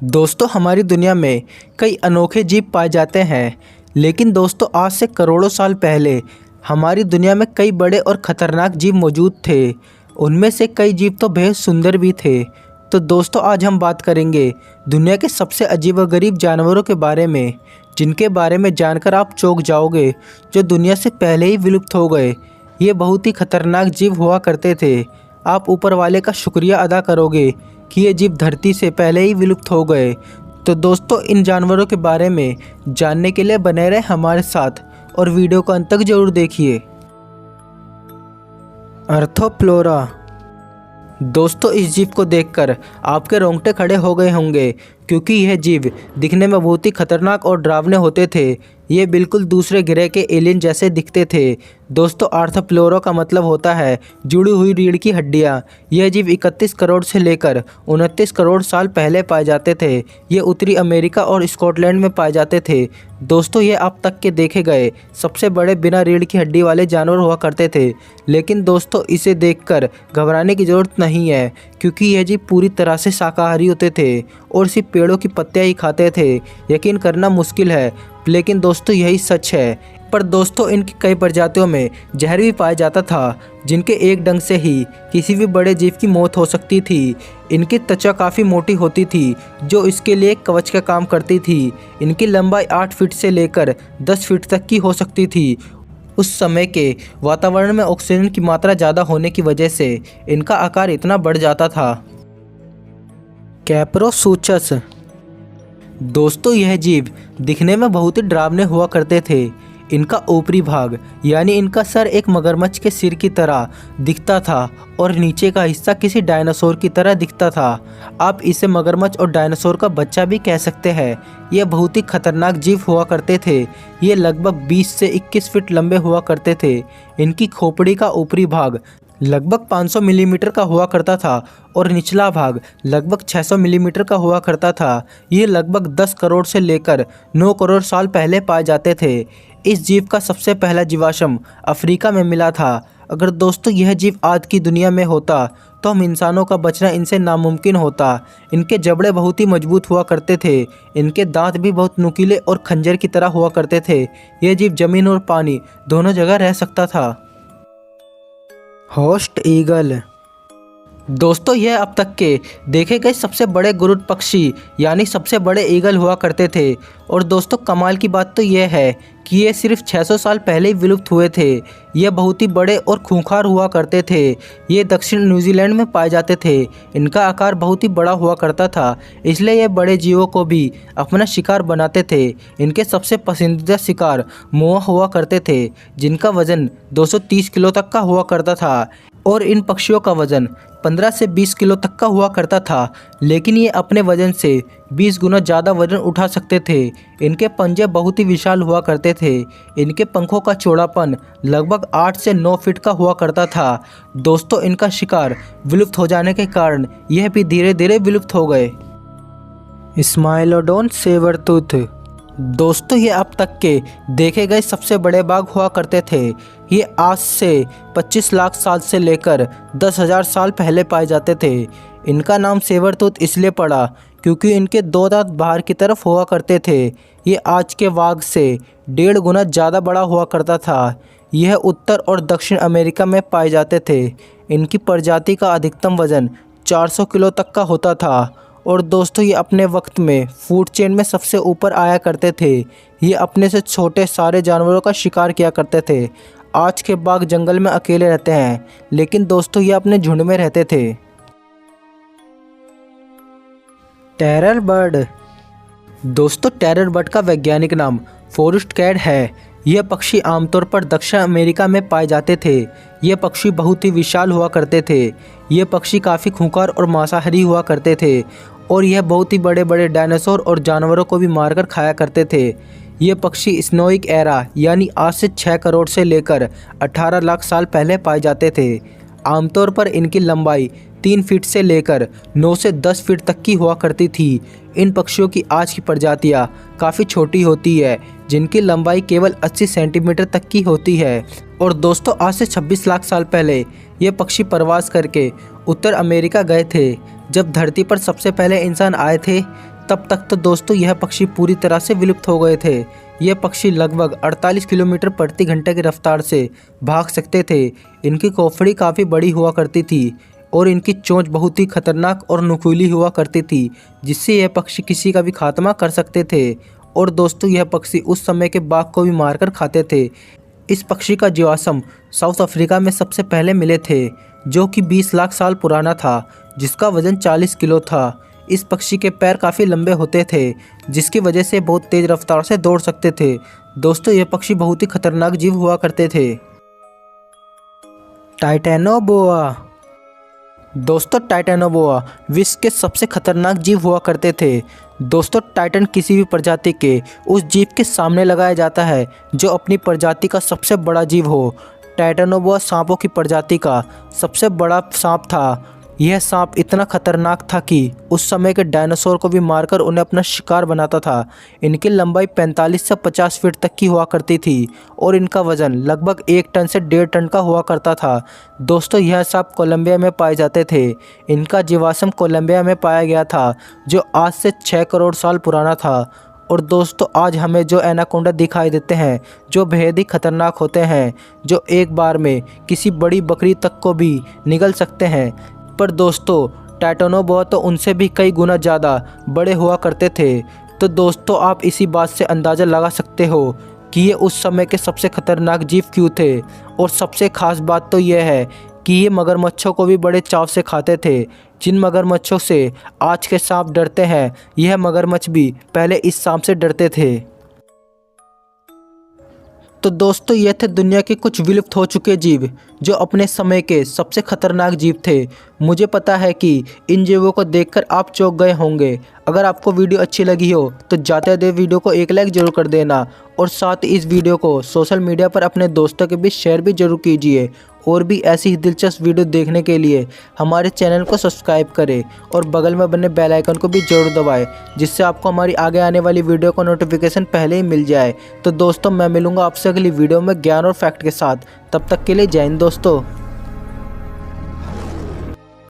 दोस्तों हमारी दुनिया में कई अनोखे जीव पाए जाते हैं। लेकिन दोस्तों आज से करोड़ों साल पहले हमारी दुनिया में कई बड़े और ख़तरनाक जीव मौजूद थे। उनमें से कई जीव तो बेहद सुंदर भी थे। तो दोस्तों आज हम बात करेंगे दुनिया के सबसे अजीबोगरीब जानवरों के बारे में, जिनके बारे में जानकर आप चौंक जाओगे, जो दुनिया से पहले ही विलुप्त हो गए। ये बहुत ही खतरनाक जीव हुआ करते थे। आप ऊपर वाले का शुक्रिया अदा करोगे कि ये जीव धरती से पहले ही विलुप्त हो गए। तो दोस्तों इन जानवरों के बारे में जानने के लिए बने रहे हमारे साथ और वीडियो को अंत तक जरूर देखिए। आर्थ्रोप्लोरा। दोस्तों इस जीव को देखकर आपके रोंगटे खड़े हो गए होंगे, क्योंकि यह जीव दिखने में बहुत ही खतरनाक और डरावने होते थे। ये बिल्कुल दूसरे ग्रह के एलियन जैसे दिखते थे। दोस्तों आर्थ्रोप्लोरा का मतलब होता है जुड़ी हुई रीढ़ की हड्डियाँ। यह जीव 31 करोड़ से लेकर 29 करोड़ साल पहले पाए जाते थे। ये उत्तरी अमेरिका और स्कॉटलैंड में पाए जाते थे। दोस्तों ये अब तक के देखे गए सबसे बड़े बिना रीढ़ की हड्डी वाले जानवर हुआ करते थे। लेकिन दोस्तों इसे देखकर घबराने की ज़रूरत नहीं है, क्योंकि यह जीव पूरी तरह से शाकाहारी होते थे और सिर्फ पेड़ों की पत्तियां ही खाते थे। यकीन करना मुश्किल है, लेकिन दोस्तों यही सच है। पर दोस्तों इनकी कई प्रजातियों में जहर भी पाया जाता था, जिनके एक डंग से ही किसी भी बड़े जीव की मौत हो सकती थी। इनकी त्वचा काफ़ी मोटी होती थी, जो इसके लिए एक कवच का काम करती थी। इनकी लंबाई 8 फीट से लेकर 10 फीट तक की हो सकती थी। उस समय के वातावरण में ऑक्सीजन की मात्रा ज़्यादा होने की वजह से इनका आकार इतना बढ़ जाता था। कैप्रोसूचस। दोस्तों यह जीव दिखने में बहुत ही डरावने हुआ करते थे। इनका ऊपरी भाग यानी इनका सर एक मगरमच्छ के सिर की तरह दिखता था और नीचे का हिस्सा किसी डायनासोर की तरह दिखता था। आप इसे मगरमच्छ और डायनासोर का बच्चा भी कह सकते हैं। ये बहुत ही खतरनाक जीव हुआ करते थे। ये लगभग 20 से 21 फीट लंबे हुआ करते थे। इनकी खोपड़ी का ऊपरी भाग लगभग 500 मिलीमीटर का हुआ करता था और निचला भाग लगभग 600 मिलीमीटर का हुआ करता था। ये लगभग 10 करोड़ से लेकर 9 करोड़ साल पहले पाए जाते थे। इस जीव का सबसे पहला जीवाश्म अफ्रीका में मिला था। अगर दोस्तों यह जीव आज की दुनिया में होता तो हम इंसानों का बचना इनसे नामुमकिन होता। इनके जबड़े बहुत ही मजबूत हुआ करते थे। इनके दांत भी बहुत नुकीले और खंजर की तरह हुआ करते थे। यह जीव जमीन और पानी दोनों जगह रह सकता था। Host eagle. दोस्तों यह अब तक के देखे गए सबसे बड़े गुरुड पक्षी यानी सबसे बड़े ईगल हुआ करते थे। और दोस्तों कमाल की बात तो यह है कि ये सिर्फ 600 साल पहले ही विलुप्त हुए थे। ये बहुत ही बड़े और खूंखार हुआ करते थे। ये दक्षिण न्यूजीलैंड में पाए जाते थे। इनका आकार बहुत ही बड़ा हुआ करता था, इसलिए ये बड़े जीवों को भी अपना शिकार बनाते थे। इनके सबसे पसंदीदा शिकार मोआ हुआ करते थे, जिनका वज़न 230 किलो तक का हुआ करता था। और इन पक्षियों का वज़न 15 से 20 किलो तक का हुआ करता था, लेकिन ये अपने वज़न से 20 गुना ज़्यादा वज़न उठा सकते थे। इनके पंजे बहुत ही विशाल हुआ करते थे। इनके पंखों का चौड़ापन लगभग 8 से 9 फीट का हुआ करता था। दोस्तों इनका शिकार विलुप्त हो जाने के कारण यह भी धीरे धीरे विलुप्त हो गए। स्माइलोडोन सेवरटूथ। दोस्तों ये अब तक के देखे गए सबसे बड़े बाघ हुआ करते थे। ये आज से 25 लाख साल से लेकर 10,000 साल पहले पाए जाते थे। इनका नाम सेवरटूथ इसलिए पड़ा क्योंकि इनके 2 दांत बाहर की तरफ हुआ करते थे। ये आज के बाघ से 1.5 गुना ज़्यादा बड़ा हुआ करता था। यह उत्तर और दक्षिण अमेरिका में पाए जाते थे। इनकी प्रजाति का अधिकतम वज़न 400 किलो तक का होता था। और दोस्तों ये अपने वक्त में फूड चेन में सबसे ऊपर आया करते थे। ये अपने से छोटे सारे जानवरों का शिकार किया करते थे। आज के बाघ जंगल में अकेले रहते हैं, लेकिन दोस्तों ये अपने झुंड में रहते थे। Terror bird. दोस्तों टेरर बर्ड का वैज्ञानिक नाम फॉरेस्ट कैट है। यह पक्षी आमतौर पर दक्षिण अमेरिका में पाए जाते थे। ये पक्षी बहुत ही विशाल हुआ करते थे। ये पक्षी काफ़ी खूंखार और मांसाहारी हुआ करते थे और यह बहुत ही बड़े बड़े डायनासोर और जानवरों को भी मारकर खाया करते थे। ये पक्षी स्नोइक एरा यानी आज से 6 करोड़ से लेकर 18 लाख साल पहले पाए जाते थे। आमतौर पर इनकी लंबाई 3 फीट से लेकर 9 से 10 फीट तक की हुआ करती थी। इन पक्षियों की आज की प्रजातियां काफ़ी छोटी होती है, जिनकी लंबाई केवल 80 सेंटीमीटर तक की होती है। और दोस्तों आज से 26 लाख साल पहले ये पक्षी प्रवास करके उत्तर अमेरिका गए थे। जब धरती पर सबसे पहले इंसान आए थे तब तक तो दोस्तों यह पक्षी पूरी तरह से विलुप्त हो गए थे। यह पक्षी लगभग 48 किलोमीटर प्रति घंटे की रफ्तार से भाग सकते थे। इनकी खोपड़ी काफ़ी बड़ी हुआ करती थी और इनकी चोंच बहुत ही खतरनाक और नुकीली हुआ करती थी, जिससे यह पक्षी किसी का भी खात्मा कर सकते थे। और दोस्तों यह पक्षी उस समय के बाघ को भी मारकर खाते थे। इस पक्षी का जीवाश्म साउथ अफ्रीका में सबसे पहले मिले थे, जो कि 20 लाख साल पुराना था, जिसका वजन 40 किलो था। इस पक्षी के पैर काफ़ी लंबे होते थे, जिसकी वजह से बहुत तेज़ रफ्तार से दौड़ सकते थे। दोस्तों यह पक्षी बहुत ही खतरनाक जीव हुआ करते थे। टाइटेनोबोआ। दोस्तों टाइटेनोबोआ विश्व के सबसे खतरनाक जीव हुआ करते थे। दोस्तों टाइटन किसी भी प्रजाति के उस जीव के सामने लगाया जाता है जो अपनी प्रजाति का सबसे बड़ा जीव हो। टाइटेनोबोआ सांपों की प्रजाति का सबसे बड़ा सांप था। यह सांप इतना खतरनाक था कि उस समय के डायनासोर को भी मारकर उन्हें अपना शिकार बनाता था। इनकी लंबाई 45 से 50 फीट तक की हुआ करती थी और इनका वजन लगभग 1 टन से 1.5 टन का हुआ करता था। दोस्तों यह सांप कोलंबिया में पाए जाते थे। इनका जीवाश्म कोलंबिया में पाया गया था, जो आज से 6 करोड़ साल पुराना था। और दोस्तों आज हमें जो एनाकोंडा दिखाई देते हैं, जो बेहद ही खतरनाक होते हैं, जो एक बार में किसी बड़ी बकरी तक को भी निगल सकते हैं। पर दोस्तों टाइटेनोबोआ तो उनसे भी कई गुना ज़्यादा बड़े हुआ करते थे। तो दोस्तों आप इसी बात से अंदाज़ा लगा सकते हो कि ये उस समय के सबसे खतरनाक जीव क्यों थे। और सबसे ख़ास बात तो यह है कि ये मगरमच्छों को भी बड़े चाव से खाते थे। जिन मगरमच्छों से आज के सांप डरते हैं, यह मगरमच्छ भी पहले इस सांप से डरते थे। तो दोस्तों ये थे दुनिया के कुछ विलुप्त हो चुके जीव, जो अपने समय के सबसे खतरनाक जीव थे। मुझे पता है कि इन जीवों को देखकर आप चौंक गए होंगे। अगर आपको वीडियो अच्छी लगी हो तो जाते देर वीडियो को एक लाइक ज़रूर कर देना और साथ ही इस वीडियो को सोशल मीडिया पर अपने दोस्तों के बीच शेयर भी ज़रूर कीजिए। और भी ऐसी ही दिलचस्प वीडियो देखने के लिए हमारे चैनल को सब्सक्राइब करें और बगल में बने बेल आइकन को भी जरूर दबाएं, जिससे आपको हमारी आगे आने वाली वीडियो का नोटिफिकेशन पहले ही मिल जाए। तो दोस्तों मैं मिलूंगा आपसे अगली वीडियो में ज्ञान और फैक्ट के साथ। तब तक के लिए जय हिंद दोस्तों।